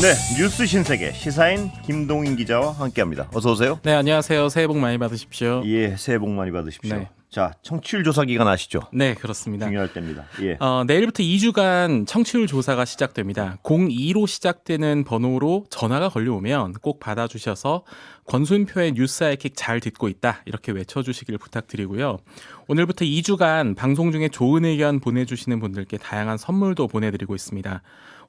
네, 뉴스 신세계 시사인 김동인 기자와 함께합니다. 어서 오세요. 네, 안녕하세요. 새해 복 많이 받으십시오. 예, 새해 복 많이 받으십시오. 네. 자, 청취율 조사 기간 아시죠? 네, 그렇습니다. 중요할 때입니다. 예. 내일부터 2주간 청취율 조사가 시작됩니다. 02로 시작되는 번호로 전화가 걸려오면 꼭 받아주셔서 권순표의 뉴스 하이킥 잘 듣고 있다 이렇게 외쳐주시길 부탁드리고요. 오늘부터 2주간 방송 중에 좋은 의견 보내주시는 분들께 다양한 선물도 보내드리고 있습니다.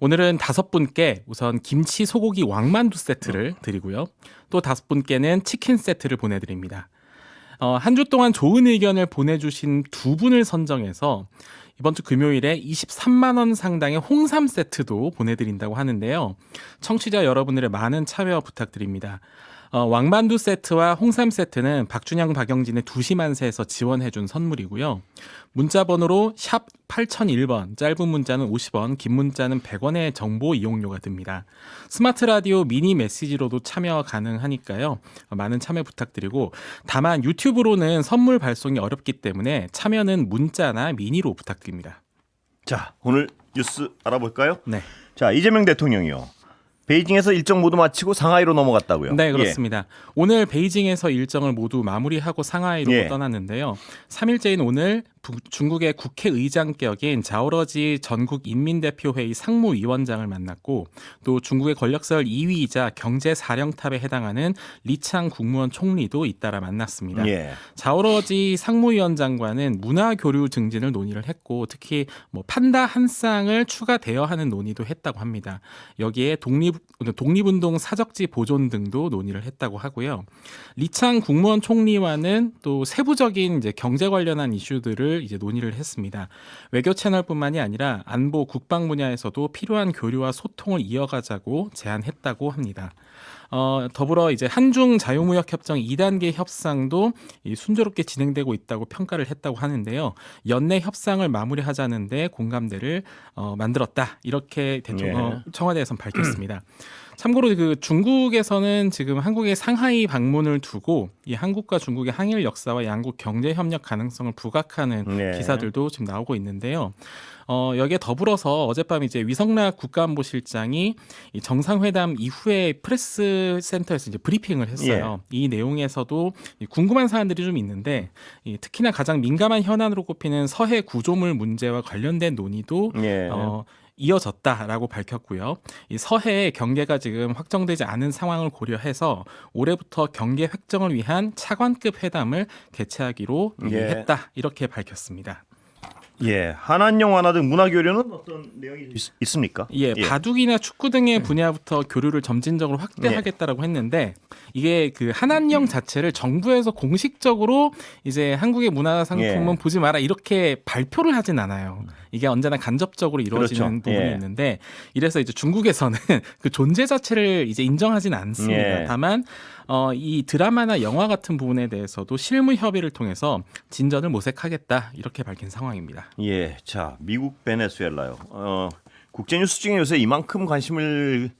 오늘은 5분께 우선 김치 소고기 왕만두 세트를 드리고요. 또 5분께는 치킨 세트를 보내드립니다. 한 주 동안 좋은 의견을 보내주신 2분을 선정해서 이번 주 금요일에 23만 원 상당의 홍삼 세트도 보내드린다고 하는데요. 청취자 여러분들의 많은 참여 부탁드립니다. 왕만두 세트와 홍삼 세트는 박준영, 박영진의 2시 만세에서 지원해준 선물이고요. 문자 번호로 샵 8001번, 짧은 문자는 50원, 긴 문자는 100원의 정보 이용료가 듭니다. 스마트 라디오 미니 메시지로도 참여 가능하니까요. 많은 참여 부탁드리고, 다만 유튜브로는 선물 발송이 어렵기 때문에 참여는 문자나 미니로 부탁드립니다. 자, 오늘 뉴스 알아볼까요? 네. 자, 이재명 대통령이요. 베이징에서 일정 모두 마치고 상하이로 넘어갔다고요? 네, 그렇습니다. 오늘 베이징에서 일정을 모두 마무리하고 상하이로 떠났는데요. 3일째인 오늘 중국의 국회의장격인 자오러지 전국인민대표회의 상무위원장을 만났고, 또 중국의 권력설 2위이자 경제사령탑에 해당하는 리창 국무원 총리도 잇따라 만났습니다. 자오러지 상무위원장과는 문화교류 증진을 논의를 했고, 특히 판다 한 쌍을 추가되어야 하는 논의도 했다고 합니다. 여기에 독립운동 사적지 보존 등도 논의를 했다고 하고요. 리창 국무원 총리와는 또 세부적인 이제 경제 관련한 이슈들을 이제 논의를 했습니다. 외교 채널뿐만이 아니라 안보 국방 분야에서도 필요한 교류와 소통을 이어가자고 제안했다고 합니다. 더불어 이제 한중 자유무역 협정 2단계 협상도 순조롭게 진행되고 있다고 평가를 했다고 하는데요. 연내 협상을 마무리하자는데 공감대를 만들었다 이렇게 청와대에서는 밝혔습니다. 참고로 그 중국에서는 지금 한국의 상하이 방문을 두고 이 한국과 중국의 항일 역사와 양국 경제 협력 가능성을 부각하는 기사들도 지금 나오고 있는데요. 여기에 더불어서 어젯밤 이제 위성락 국가안보실장이 이 정상회담 이후에 프레스 센터에서 이제 브리핑을 했어요. 이 내용에서도 궁금한 사안들이 좀 있는데, 특히나 가장 민감한 현안으로 꼽히는 서해 구조물 문제와 관련된 논의도 이어졌다라고 밝혔고요. 이 서해의 경계가 지금 확정되지 않은 상황을 고려해서 올해부터 경계 획정을 위한 차관급 회담을 개최하기로 했다 이렇게 밝혔습니다. 한한 영화나 등 문화 교류는 어떤 내용이 있습니까? 바둑이나 축구 등의 분야부터 교류를 점진적으로 확대하겠다라고 했는데, 이게 그 한한령 자체를 정부에서 공식적으로 이제 한국의 문화 상품은 보지 마라 이렇게 발표를 하진 않아요. 이게 언제나 간접적으로 이루어지는 부분이 있는데, 이래서 이제 중국에서는 그 존재 자체를 이제 인정하진 않습니다. 다만 이 드라마나 영화 같은 부분에 대해서도 실무 협의를 통해서 진전을 모색하겠다 이렇게 밝힌 상황입니다. 자, 미국 베네수엘라요. 국제 뉴스 중에 요새 이만큼 관심을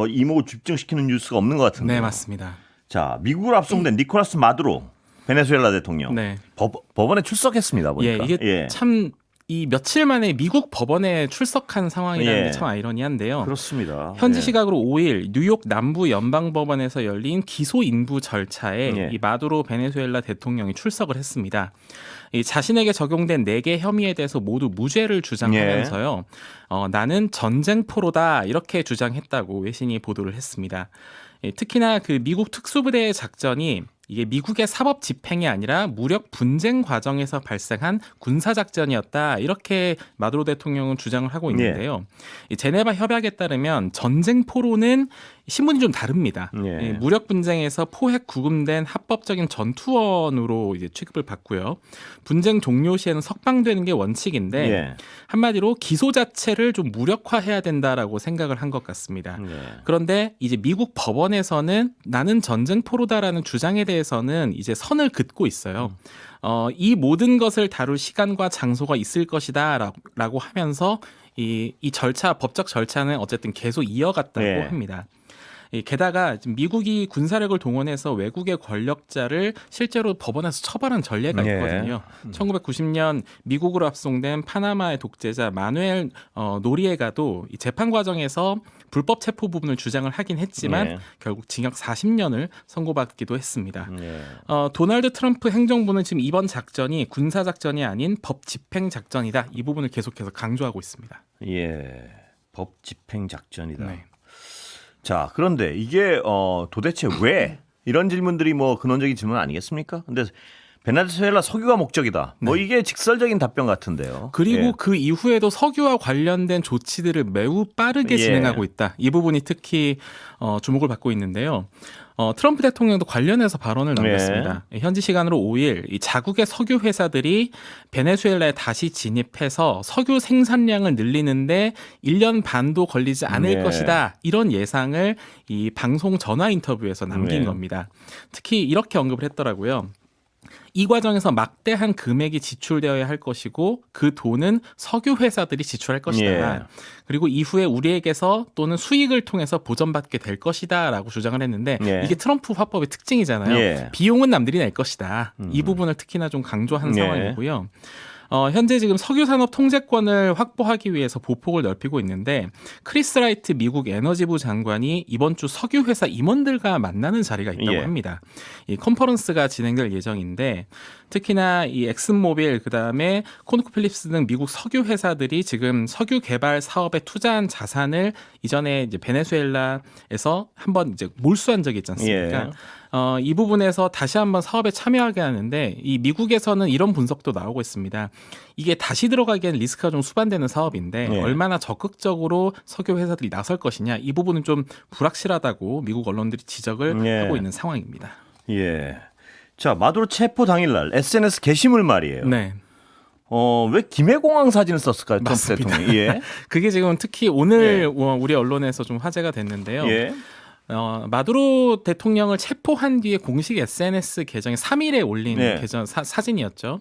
이목을 집중시키는 뉴스가 없는 것 같은데. 네, 맞습니다. 자, 미국으로 압송된 니콜라스 마두로 베네수엘라 대통령 법원에 출석했습니다. 보니까. 이게 참 이 며칠 만에 미국 법원에 출석한 상황이라는 게 참 아이러니한데요. 그렇습니다. 현지 시각으로 5일 뉴욕 남부 연방법원에서 열린 기소 인부 절차에 이 마두로 베네수엘라 대통령이 출석을 했습니다. 이 자신에게 적용된 4개 혐의에 대해서 모두 무죄를 주장하면서요. 나는 전쟁포로다 이렇게 주장했다고 외신이 보도를 했습니다. 특히나 그 미국 특수부대의 작전이 이게 미국의 사법 집행이 아니라 무력 분쟁 과정에서 발생한 군사 작전이었다 이렇게 마두로 대통령은 주장을 하고 있는데요. 이 제네바 협약에 따르면 전쟁포로는 신문이 좀 다릅니다. 무력 분쟁에서 포획 구금된 합법적인 전투원으로 이제 취급을 받고요. 분쟁 종료 시에는 석방되는 게 원칙인데 한마디로 기소 자체를 좀 무력화해야 된다라고 생각을 한 것 같습니다. 그런데 이제 미국 법원에서는 나는 전쟁포로다라는 주장에 대해서는 이제 선을 긋고 있어요. 이 모든 것을 다룰 시간과 장소가 있을 것이다라고 하면서 이 절차, 법적 절차는 어쨌든 계속 이어갔다고 합니다. 게다가 지금 미국이 군사력을 동원해서 외국의 권력자를 실제로 법원에서 처벌한 전례가 있거든요. 1990년 미국으로 합송된 파나마의 독재자 마누엘 노리에가도 이 재판 과정에서 불법 체포 부분을 주장을 하긴 했지만 결국 징역 40년을 선고받기도 했습니다. 도널드 트럼프 행정부는 지금 이번 작전이 군사 작전이 아닌 법 집행 작전이다. 이 부분을 계속해서 강조하고 있습니다. 예, 법 집행 작전이다. 네. 자, 그런데 이게 도대체 왜 이런 질문들이 뭐 근원적인 질문 아니겠습니까? 근데 베네수엘라 석유가 목적이다. 뭐 이게 직설적인 답변 같은데요. 그리고 예. 그 이후에도 석유와 관련된 조치들을 매우 빠르게 진행하고 있다. 이 부분이 특히 주목을 받고 있는데요. 트럼프 대통령도 관련해서 발언을 남겼습니다. 현지 시간으로 5일 이 자국의 석유 회사들이 베네수엘라에 다시 진입해서 석유 생산량을 늘리는데 1년 반도 걸리지 않을 것이다. 이런 예상을 이 방송 전화 인터뷰에서 남긴 겁니다. 특히 이렇게 언급을 했더라고요. 이 과정에서 막대한 금액이 지출되어야 할 것이고 그 돈은 석유 회사들이 지출할 것이다. 그리고 이후에 우리에게서 또는 수익을 통해서 보전받게 될 것이다라고 주장을 했는데 이게 트럼프 화법의 특징이잖아요. 비용은 남들이 낼 것이다. 이 부분을 특히나 좀 강조한 상황이고요. 현재 지금 석유산업 통제권을 확보하기 위해서 보폭을 넓히고 있는데 크리스 라이트 미국 에너지부 장관이 이번 주 석유회사 임원들과 만나는 자리가 있다고 합니다. 이 컨퍼런스가 진행될 예정인데 특히나 이 엑슨모빌 그다음에 코노코필립스 등 미국 석유 회사들이 지금 석유 개발 사업에 투자한 자산을 이전에 이제 베네수엘라에서 한번 이제 몰수한 적이 있지 않습니까? 이 부분에서 다시 한번 사업에 참여하게 하는데 이 미국에서는 이런 분석도 나오고 있습니다. 이게 다시 들어가기엔 리스크가 좀 수반되는 사업인데 얼마나 적극적으로 석유 회사들이 나설 것이냐 이 부분은 좀 불확실하다고 미국 언론들이 지적을 하고 있는 상황입니다. 예. 자, 마두로 체포 당일날 SNS 게시물 말이에요. 네. 왜 김해공항 사진을 썼을까요? 트럼프 맞습니다. 대통령이. 예. 그게 지금 특히 오늘 우리 언론에서 좀 화제가 됐는데요. 마두로 대통령을 체포한 뒤에 공식 SNS 계정에 3일에 올린 계정 사진이었죠.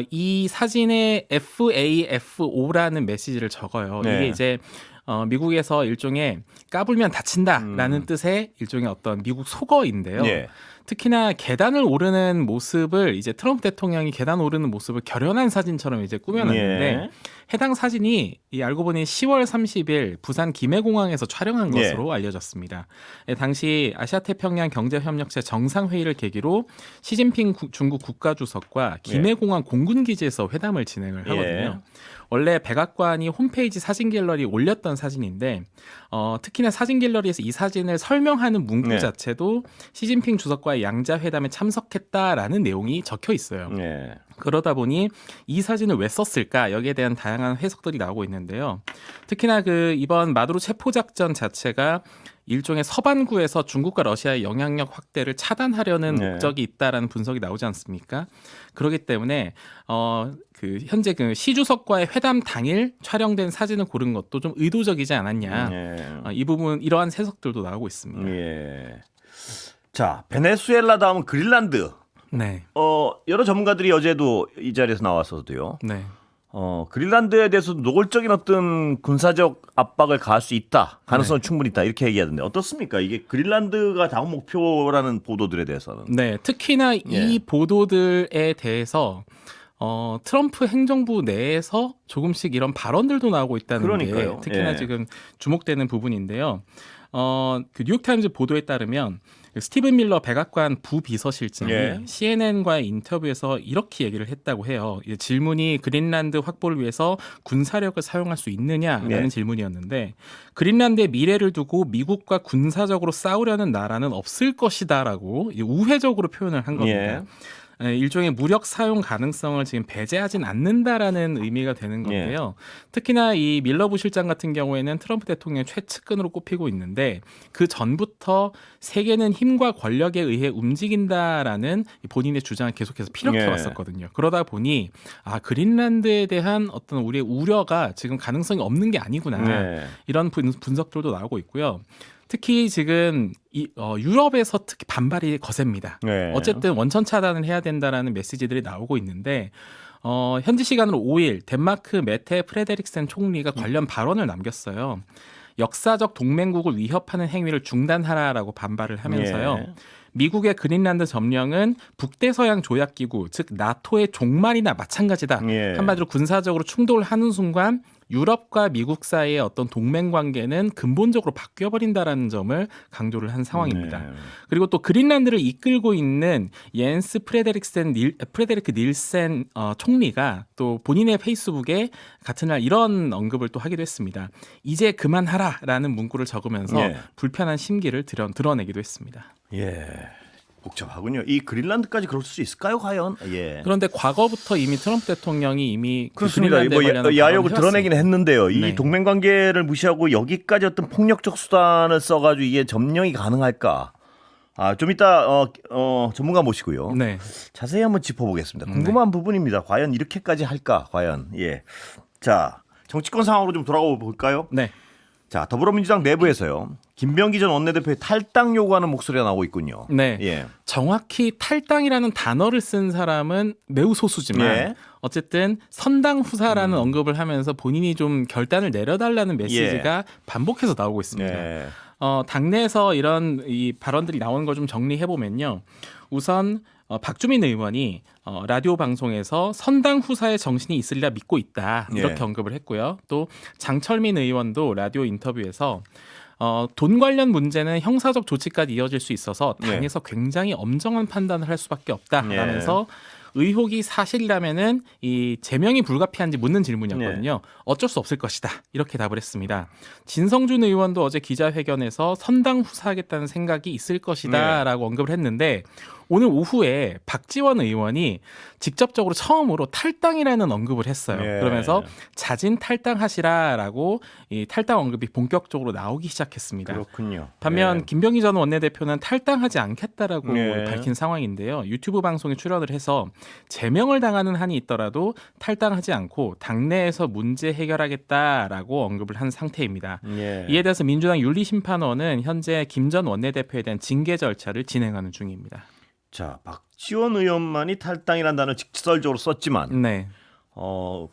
이 사진에 FAFO라는 메시지를 적어요. 이게 이제 미국에서 일종의 까불면 다친다라는 뜻의 일종의 어떤 미국 속어인데요. 특히나 계단을 오르는 모습을 이제 트럼프 대통령이 계단 오르는 모습을 결연한 사진처럼 이제 꾸며놨는데 해당 사진이 알고 보니 10월 30일 부산 김해공항에서 촬영한 것으로 알려졌습니다. 당시 아시아태평양 경제협력체 정상회의를 계기로 시진핑 중국 국가주석과 김해공항 공군기지에서 회담을 진행을 하거든요. 원래 백악관이 홈페이지 사진 갤러리에 올렸던 사진인데 특히나 사진 갤러리에서 이 사진을 설명하는 문구 자체도 시진핑 주석과의 양자회담에 참석했다라는 내용이 적혀 있어요. 그러다 보니 이 사진을 왜 썼을까 여기에 대한 다양한 해석들이 나오고 있는데요. 특히나 그 이번 마두로 체포 작전 자체가 일종의 서반구에서 중국과 러시아의 영향력 확대를 차단하려는 목적이 있다라는 분석이 나오지 않습니까? 그렇기 때문에 그 현재 그 시 주석과의 회담 당일 촬영된 사진을 고른 것도 좀 의도적이지 않았냐. 이 부분 이러한 해석들도 나오고 있습니다. 자, 베네수엘라 다음은 그린란드. 여러 전문가들이 어제도 이 자리에서 나왔어도요. 그린란드에 대해서 노골적인 어떤 군사적 압박을 가할 수 있다. 가능성은 충분히 있다. 이렇게 얘기하던데 어떻습니까? 이게 그린란드가 다음 목표라는 보도들에 대해서는. 특히나 이 보도들에 대해서 트럼프 행정부 내에서 조금씩 이런 발언들도 나오고 있다는 게 특히나 지금 주목되는 부분인데요. 그 뉴욕타임즈 보도에 따르면 스티븐 밀러 백악관 부비서실장이 CNN과의 인터뷰에서 이렇게 얘기를 했다고 해요. 질문이 그린란드 확보를 위해서 군사력을 사용할 수 있느냐라는 질문이었는데 그린란드의 미래를 두고 미국과 군사적으로 싸우려는 나라는 없을 것이다라고 우회적으로 표현을 한 겁니다. 일종의 무력 사용 가능성을 지금 배제하진 않는다라는 의미가 되는 건데요. 특히나 이 밀러 부실장 같은 경우에는 트럼프 대통령의 최측근으로 꼽히고 있는데 그 전부터 세계는 힘과 권력에 의해 움직인다라는 본인의 주장을 계속해서 피력해 왔었거든요. 그러다 보니 그린란드에 대한 어떤 우리의 우려가 지금 가능성이 없는 게 아니구나. 이런 분석들도 나오고 있고요. 특히 지금 유럽에서 특히 반발이 거셉니다. 어쨌든 원천 차단을 해야 된다라는 메시지들이 나오고 있는데 현지 시간으로 5일 덴마크 메테 프레데릭센 총리가 관련 발언을 남겼어요. 역사적 동맹국을 위협하는 행위를 중단하라라고 반발을 하면서요. 예. 미국의 그린란드 점령은 북대서양 조약기구 즉 나토의 종말이나 마찬가지다. 예. 한마디로 군사적으로 충돌을 하는 순간 유럽과 미국 사이의 어떤 동맹 관계는 근본적으로 바뀌어버린다라는 점을 강조를 한 상황입니다. 네. 그리고 또 그린란드를 이끌고 있는 옌스 프레데리크 닐센 총리가 또 본인의 페이스북에 같은 날 이런 언급을 또 하기도 했습니다. 이제 그만하라라는 문구를 적으면서 예. 불편한 심기를 드러내기도 했습니다. 예. 복잡하군요. 이 그린란드까지 그럴 수 있을까요, 과연? 예. 그런데 과거부터 이미 트럼프 대통령이 이미 그렇습니다. 그린란드에 뭐 관련한 야욕을 발언을 드러내긴 했는데요. 이 네. 동맹 관계를 무시하고 여기까지 어떤 폭력적 수단을 써가지고 이게 점령이 가능할까? 좀 이따 전문가 모시고요. 네. 자세히 한번 짚어보겠습니다. 궁금한 부분입니다. 과연 이렇게까지 할까? 과연 예. 자, 정치권 상황으로 좀 돌아가 볼까요? 네. 자, 더불어민주당 내부에서요. 김병기 전 원내대표의 탈당 요구하는 목소리가 나오고 있군요. 네. 예. 정확히 탈당이라는 단어를 쓴 사람은 매우 소수지만 예. 어쨌든 선당 후사라는 언급을 하면서 본인이 좀 결단을 내려달라는 메시지가 반복해서 나오고 있습니다. 예. 당내에서 이런 이 발언들이 나오는 걸 좀 정리해 보면요. 우선 박주민 의원이 라디오 방송에서 선당 후사의 정신이 있으리라 믿고 있다 이렇게 예. 언급을 했고요. 또 장철민 의원도 라디오 인터뷰에서 돈 관련 문제는 형사적 조치까지 이어질 수 있어서 당에서 굉장히 엄정한 판단을 할 수밖에 없다라면서 의혹이 사실이라면은 이 제명이 불가피한지 묻는 질문이었거든요. 어쩔 수 없을 것이다 이렇게 답을 했습니다. 진성준 의원도 어제 기자회견에서 선당 후사하겠다는 생각이 있을 것이다라고 언급을 했는데 오늘 오후에 박지원 의원이 직접적으로 처음으로 탈당이라는 언급을 했어요. 그러면서 자진 탈당하시라라고 이 탈당 언급이 본격적으로 나오기 시작했습니다. 그렇군요. 반면 김병기 전 원내대표는 탈당하지 않겠다라고 네. 밝힌 상황인데요. 유튜브 방송에 출연을 해서 제명을 당하는 한이 있더라도 탈당하지 않고 당내에서 문제 해결하겠다라고 언급을 한 상태입니다. 예. 이에 대해서 민주당 윤리심판원은 현재 김 전 원내대표에 대한 징계 절차를 진행하는 중입니다. 자, 박지원 의원만이 탈당이라는 단어를 직설적으로 썼지만 네.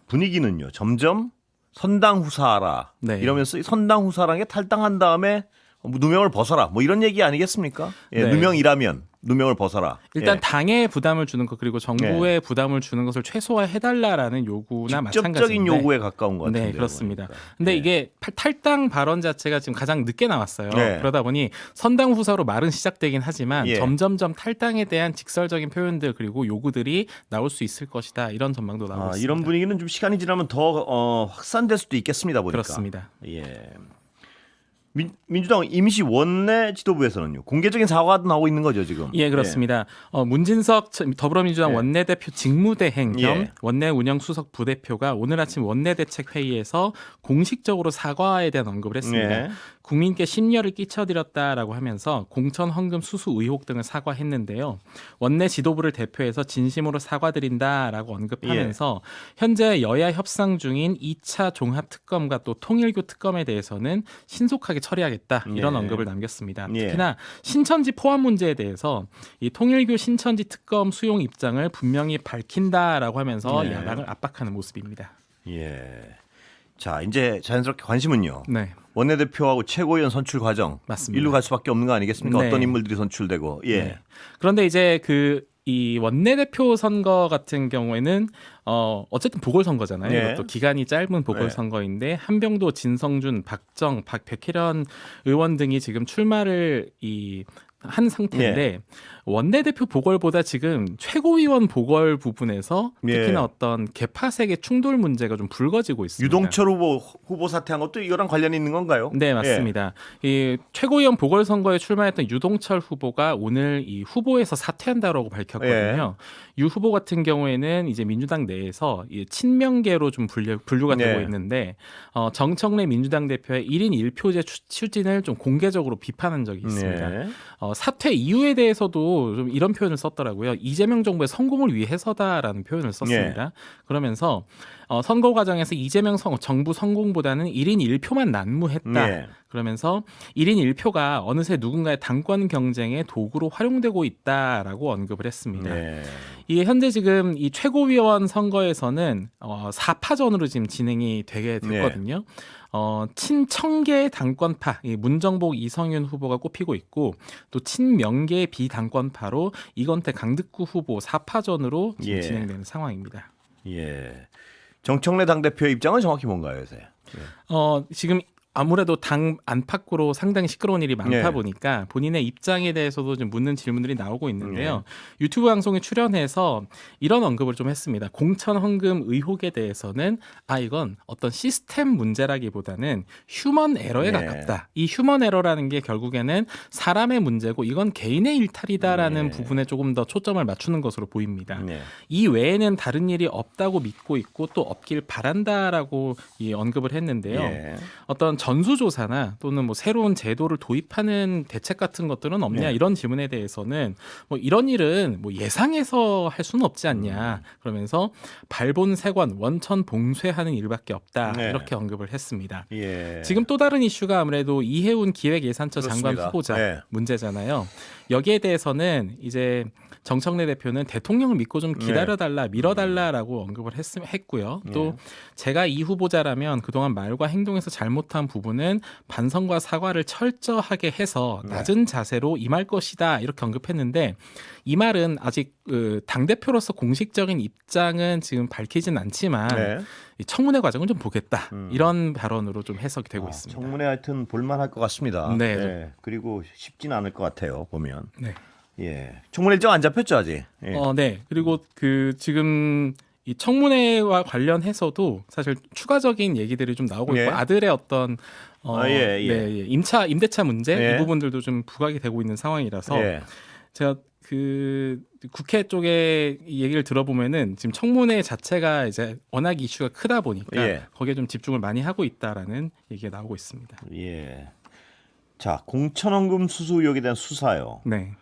분위기는요. 점점 선당 후사하라 네. 이러면서 이 선당 후사라는 게 탈당한 다음에 누명을 벗어라 뭐 이런 얘기 아니겠습니까? 예, 네. 누명이라면 누명을 벗어라. 일단 예. 당에 부담을 주는 것 그리고 정부에 부담을 주는 것을 최소화해달라라는 요구나 직접적인 마찬가지인데 요구에 가까운 것 같은데요. 네, 그렇습니다. 보니까. 근데 예. 이게 탈당 발언 자체가 지금 가장 늦게 나왔어요. 네. 그러다 보니 선당 후사로 말은 시작되긴 하지만 예. 점점점 탈당에 대한 직설적인 표현들 그리고 요구들이 나올 수 있을 것이다. 이런 전망도 나오고 있습니다. 이런 분위기는 좀 시간이 지나면 더 확산될 수도 있겠습니다. 보니까. 그렇습니다. 예. 민주당 임시 원내 지도부에서는요 공개적인 사과도 나오고 있는 거죠 지금. 예, 그렇습니다. 문진석 더불어민주당 예. 원내대표 직무대행 겸 예. 원내운영수석 부대표가 오늘 아침 원내대책회의에서 공식적으로 사과에 대한 언급을 했습니다. 예. 국민께 심려를 끼쳐드렸다라고 하면서 공천 헌금 수수 의혹 등을 사과했는데요. 원내 지도부를 대표해서 진심으로 사과드린다라고 언급하면서 현재 여야 협상 중인 2차 종합특검과 또 통일교 특검에 대해서는 신속하게 처리하겠다 이런 예. 언급을 남겼습니다. 예. 특히나 신천지 포함 문제에 대해서 이 통일교 신천지 특검 수용 입장을 분명히 밝힌다라고 하면서 예. 야당을 압박하는 모습입니다. 예. 자 이제 자연스럽게 관심은요. 네. 원내대표하고 최고위원 선출 과정 맞습니다. 일로 갈 수밖에 없는 거 아니겠습니까? 네. 어떤 인물들이 선출되고. 예. 네. 그런데 이제 이 원내대표 선거 같은 경우에는 어쨌든 보궐선거잖아요. 네. 이것도 기간이 짧은 보궐선거인데 한병도, 진성준, 박정, 백혜련 의원 등이 지금 출마를 한 상태인데 원내대표 보궐보다 지금 최고위원 보궐 부분에서 특히나 어떤 개파색의 충돌 문제가 좀 불거지고 있습니다. 유동철 후보 사퇴한 것도 이거랑 관련이 있는 건가요? 네, 맞습니다. 이 최고위원 보궐선거에 출마했던 유동철 후보가 오늘 이 후보에서 사퇴한다라고 밝혔거든요. 유 후보 같은 경우에는 이제 민주당 내에서 이 친명계로 좀 분류가 되고 있는데 정청래 민주당 대표의 1인 1표제 추진을 좀 공개적으로 비판한 적이 있습니다. 사퇴 이유에 대해서도 좀 이런 표현을 썼더라고요. 이재명 정부의 성공을 위해서다라는 표현을 썼습니다. 그러면서 선거 과정에서 이재명 정부 성공보다는 1인 1표만 난무했다. 네. 그러면서 1인 1표가 어느새 누군가의 당권 경쟁의 도구로 활용되고 있다라고 언급을 했습니다. 네. 이게 현재 지금 이 최고위원 선거에서는 4파전으로 지금 진행이 되게 됐거든요. 친청계 당권파 이 문정복 이성윤 후보가 꼽히고 있고 또 친명계 비당권파로 이건태 강득구 후보 4파전으로 지금 예. 진행되는 상황입니다. 예. 정청래 당대표의 입장은 정확히 뭔가요, 요새? 지금 아무래도 당 안팎으로 상당히 시끄러운 일이 많다 네. 보니까 본인의 입장에 대해서도 좀 묻는 질문들이 나오고 있는데요. 유튜브 방송에 출연해서 이런 언급을 좀 했습니다. 공천 헌금 의혹에 대해서는 이건 어떤 시스템 문제라기보다는 휴먼 에러에 네. 가깝다. 이 휴먼 에러라는 게 결국에는 사람의 문제고 이건 개인의 일탈이다라는 네. 부분에 조금 더 초점을 맞추는 것으로 보입니다. 네. 이 외에는 다른 일이 없다고 믿고 있고 또 없길 바란다라고 언급을 했는데요. 예. 어떤 전수조사나 또는 뭐 새로운 제도를 도입하는 대책 같은 것들은 없냐 네. 이런 질문에 대해서는 뭐 이런 일은 뭐 예상해서 할 수는 없지 않냐 그러면서 발본색원 원천 봉쇄하는 일밖에 없다 네. 이렇게 언급을 했습니다. 예. 지금 또 다른 이슈가 아무래도 이해운 기획예산처 장관 그렇습니다. 후보자 네. 문제잖아요. 여기에 대해서는 이제 정청래 대표는 대통령을 믿고 좀 기다려달라, 밀어달라라고 언급을 했고요. 또 제가 이 후보자라면 그동안 말과 행동에서 잘못한 부분은 반성과 사과를 철저하게 해서 낮은 자세로 임할 것이다 이렇게 언급했는데 이 말은 아직 당대표로서 공식적인 입장은 지금 밝히진 않지만 네. 이 청문회 과정은 좀 보겠다 이런 발언으로 좀 해석이 되고 있습니다. 청문회 하여튼 볼만할 것 같습니다. 네. 예. 그리고 쉽진 않을 것 같아요, 보면. 네. 예. 청문회 일정 안 잡혔죠, 아직? 예. 네. 그리고 지금 이 청문회와 관련해서도 사실 추가적인 얘기들이 좀 나오고 있고 예. 아들의 어떤 예. 네, 임대차 문제 예. 이 부분들도 좀 부각이 되고 있는 상황이라서 예. 제가 국회 쪽에 얘기를 들어보면은 지금 청문회 자체가 이제 워낙 이슈가 크다 보니까 예. 거기에 좀 집중을 많이 하고 있다라는 얘기가 나오고 있습니다. 예. 자, 공천원금 수수 의혹에 대한 수사요. 네.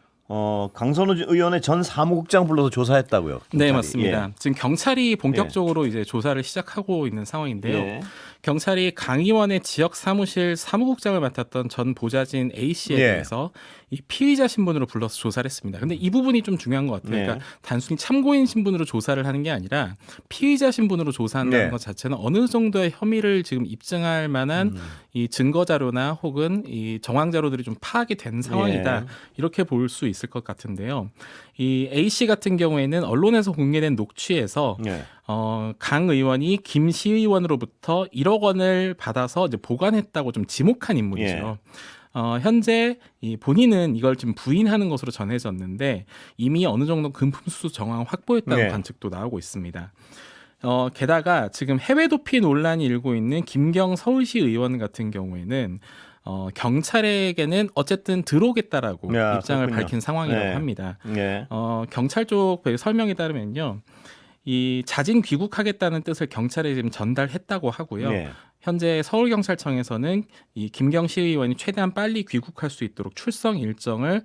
강선우 의원의 전 사무국장 불러서 조사했다고요. 경찰이. 네, 맞습니다. 지금 경찰이 본격적으로 이제 조사를 시작하고 있는 상황인데요. 예. 경찰이 강 의원의 지역 사무실 사무국장을 맡았던 전 보좌진 A 씨에 예. 대해서 이 피의자 신분으로 불러서 조사를 했습니다. 근데 이 부분이 좀 중요한 것 같아요. 네. 그러니까 단순히 참고인 신분으로 조사를 하는 게 아니라 피의자 신분으로 조사한다는 네. 것 자체는 어느 정도의 혐의를 지금 입증할 만한 이 증거 자료나 혹은 이 정황 자료들이 좀 파악이 된 상황이다. 예. 이렇게 볼 수 있을 것 같은데요. 이 A 씨 같은 경우에는 언론에서 공개된 녹취에서 예. 강 의원이 김 시의원으로부터 1억 원을 받아서 이제 보관했다고 좀 지목한 인물이죠. 현재 본인은 이걸 좀 부인하는 것으로 전해졌는데 이미 어느 정도 금품수수 정황 확보했다는 네. 관측도 나오고 있습니다. 게다가 지금 해외 도피 논란이 일고 있는 김경 서울시 의원 같은 경우에는 경찰에게는 어쨌든 들어오겠다라고 야, 입장을 그렇군요. 밝힌 상황이라고 네. 합니다. 예. 경찰 쪽 설명에 따르면요. 이 자진 귀국하겠다는 뜻을 경찰에 지금 전달했다고 하고요. 네. 현재 서울경찰청에서는 이 김경 시의원이 최대한 빨리 귀국할 수 있도록 출석 일정을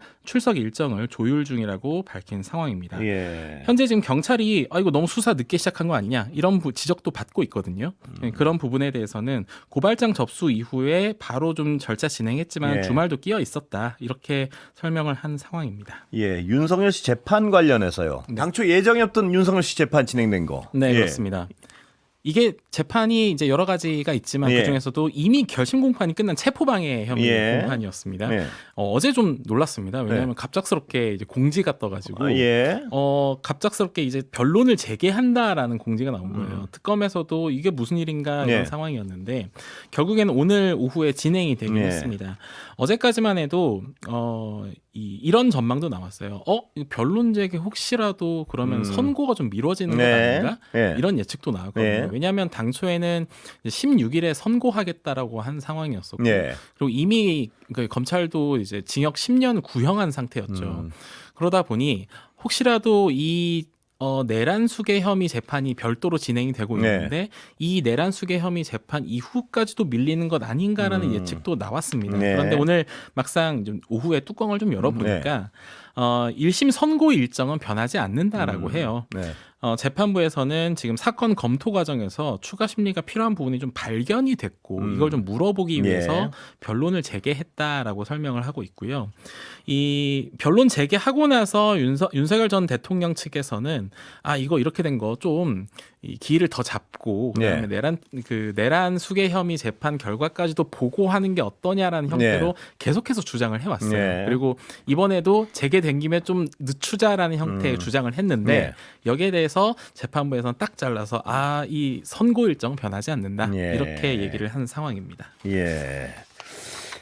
조율 중이라고 밝힌 상황입니다. 예. 현재 지금 경찰이 이거 너무 수사 늦게 시작한 거 아니냐 이런 지적도 받고 있거든요. 그런 부분에 대해서는 고발장 접수 이후에 바로 좀 절차 진행했지만 예. 주말도 끼어 있었다 이렇게 설명을 한 상황입니다. 예, 윤석열 씨 재판 관련해서요. 당초 예정이 없던 윤석열 씨 재판 진행된 거. 네, 예. 그렇습니다. 이게 재판이 이제 여러 가지가 있지만 예. 그 중에서도 이미 결심 공판이 끝난 체포방해 혐의 예. 공판이었습니다. 예. 어제 좀 놀랐습니다. 왜냐하면 갑작스럽게 이제 공지가 떠가지고 예. 갑작스럽게 이제 변론을 재개한다라는 공지가 나온 거예요. 특검에서도 이게 무슨 일인가 이런 예. 상황이었는데 결국에는 오늘 오후에 진행이 되긴 예. 했습니다. 어제까지만 해도 이런 전망도 나왔어요. 이거 변론 재개 혹시라도 그러면 선고가 좀 미뤄지는 것 네. 아닌가? 예. 이런 예측도 나왔거든요. 예. 왜냐하면 당초에는 16일에 선고하겠다라고 한 상황이었었고 예. 그리고 이미 그 검찰도 이제 징역 10년 구형한 상태였죠. 그러다 보니 혹시라도 이 내란 수괴 혐의 재판이 별도로 진행이 되고 네. 있는데 이 내란 수괴 혐의 재판 이후까지도 밀리는 것 아닌가라는 예측도 나왔습니다. 네. 그런데 오늘 막상 좀 오후에 뚜껑을 좀 열어보니까 1심 선고 일정은 변하지 않는다라고 해요. 네. 재판부에서는 지금 사건 검토 과정에서 추가 심리가 필요한 부분이 좀 발견이 됐고 이걸 좀 물어보기 위해서 변론을 재개했다라고 설명을 하고 있고요. 이 변론 재개하고 나서 윤석열 전 대통령 측에서는 이거 이렇게 된 거 좀 기일을 더 잡고 그다음에 내란 수괴 혐의 재판 결과까지도 보고하는 게 어떠냐라는 형태로 계속해서 주장을 해왔어요. 그리고 이번에도 재개된 김에 좀 늦추자라는 형태의 주장을 했는데 여기에 대해서 재판부에서는 딱 잘라서 이 선고 일정 변하지 않는다 이렇게 얘기를 하는 상황입니다. 예.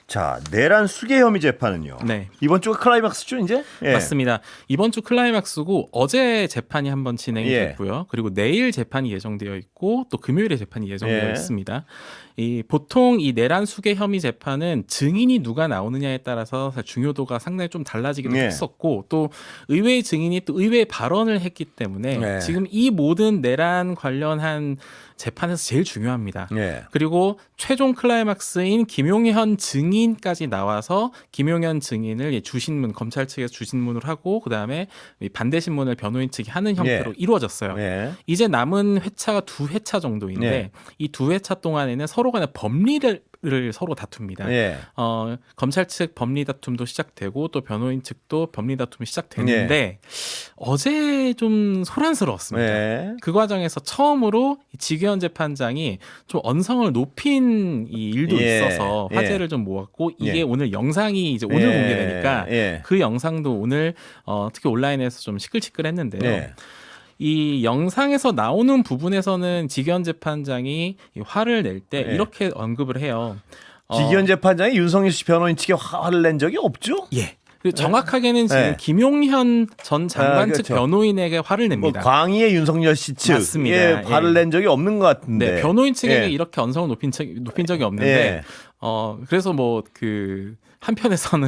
자, 내란 수괴 혐의 재판은요. 네. 이번 주가 클라이막스죠, 이제? 맞습니다. 이번 주 클라이막스고 어제 재판이 한번 진행이 됐고요. 그리고 내일 재판이 예정되어 있고 또 금요일에 재판이 예정되어 있습니다. 보통 이 내란 수괴 혐의 재판은 증인이 누가 나오느냐에 따라서 중요도가 상당히 좀 달라지기도 했었고 또 의외의 증인이 또 의외의 발언을 했기 때문에 지금 이 모든 내란 관련한 재판에서 제일 중요합니다. 그리고 최종 클라이막스인 김용현 증인까지 나와서 김용현 증인을 주신문 검찰 측에서 주신문을 하고 그다음에 반대 신문을 변호인 측이 하는 형태로 이루어졌어요. 이제 남은 회차가 2회차 정도인데 이 2회차 동안에는 서로 간의 법리를 서로 다툽니다. 검찰 측 법리 다툼도 시작되고 또 변호인 측도 법리 다툼이 시작됐는데 어제 좀 소란스러웠습니다. 그 과정에서 처음으로 지규현 재판장이 좀 언성을 높인 이 일도 있어서 화제를 좀 모았고 이게 오늘 영상이 이제 오늘 공개되니까 그 영상도 오늘 특히 온라인에서 좀 시끌시끌했는데요. 이 영상에서 나오는 부분에서는 지규현 재판장이 화를 낼 때 이렇게 언급을 해요. 지규현 재판장이 윤석열 씨 변호인 측에 화를 낸 적이 없죠? 그리고 정확하게는 지금 김용현 전 장관 측 변호인에게 화를 냅니다. 광의의 윤석열 씨 측에 화를 낸 적이 없는 것 같은데. 변호인 측에게 이렇게 언성을 높인 적이 없는데 그래서 한편에서는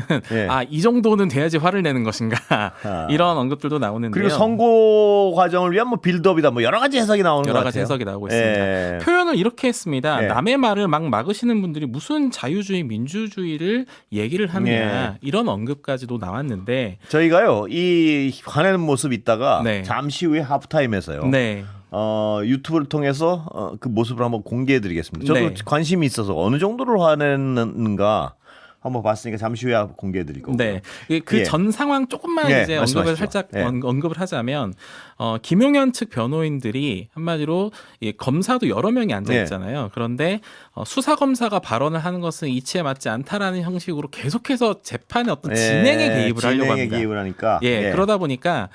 이 정도는 돼야지 화를 내는 것인가 이런 언급들도 나오는데요. 그리고 선고 과정을 위한 빌드업이다 여러 가지 해석이 나오는 것 같아요. 여러 가지 해석이 나오고 있습니다. 표현을 이렇게 했습니다. 남의 말을 막 막으시는 분들이 무슨 자유주의 민주주의를 얘기를 하느냐 이런 언급까지도 나왔는데 저희가요 이 화내는 모습 있다가 잠시 후에 하프타임에서요. 유튜브를 통해서 그 모습을 한번 공개해드리겠습니다. 저도 관심이 있어서 어느 정도로 화냈는가 한번 봤으니까 잠시 후에 공개해드릴 거고요. 그 전 상황 조금만 이제 언급을 하자면 김용현 측 변호인들이 한마디로 검사도 여러 명이 앉아 있잖아요. 그런데 수사 검사가 발언을 하는 것은 이치에 맞지 않다라는 형식으로 계속해서 재판의 어떤 진행에 개입을 하려고 합니다. 개입을 하니까. 그러다 보니까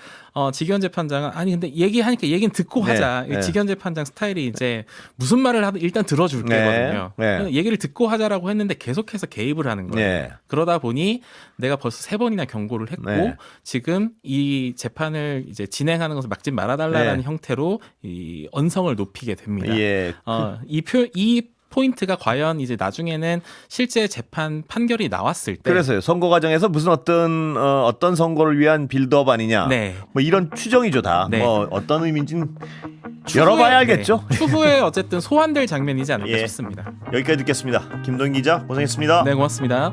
지규현 재판장은 근데 얘기하니까 얘기는 듣고 하자. 지규현 재판장 스타일이 이제 무슨 말을 하든 일단 들어줄게거든요. 얘기를 듣고 하자라고 했는데 계속해서 개입을 하는 거예요. 그러다 보니 내가 벌써 3번이나 경고를 했고 지금 이 재판을 이제 진행하는 것을 막지 말아달라는 형태로 이 언성을 높이게 됩니다. 이 포인트가 과연 이제 나중에는 실제 재판 판결이 나왔을 때 그래서요 선고 과정에서 무슨 어떤 선고를 위한 빌드업 아니냐 이런 추정이죠 다 어떤 의미인지는 열어봐야 알겠죠. 추후에 어쨌든 소환될 장면이지 않을까 싶습니다. 여기까지 듣겠습니다. 김동인 기자 고생했습니다. 네, 고맙습니다.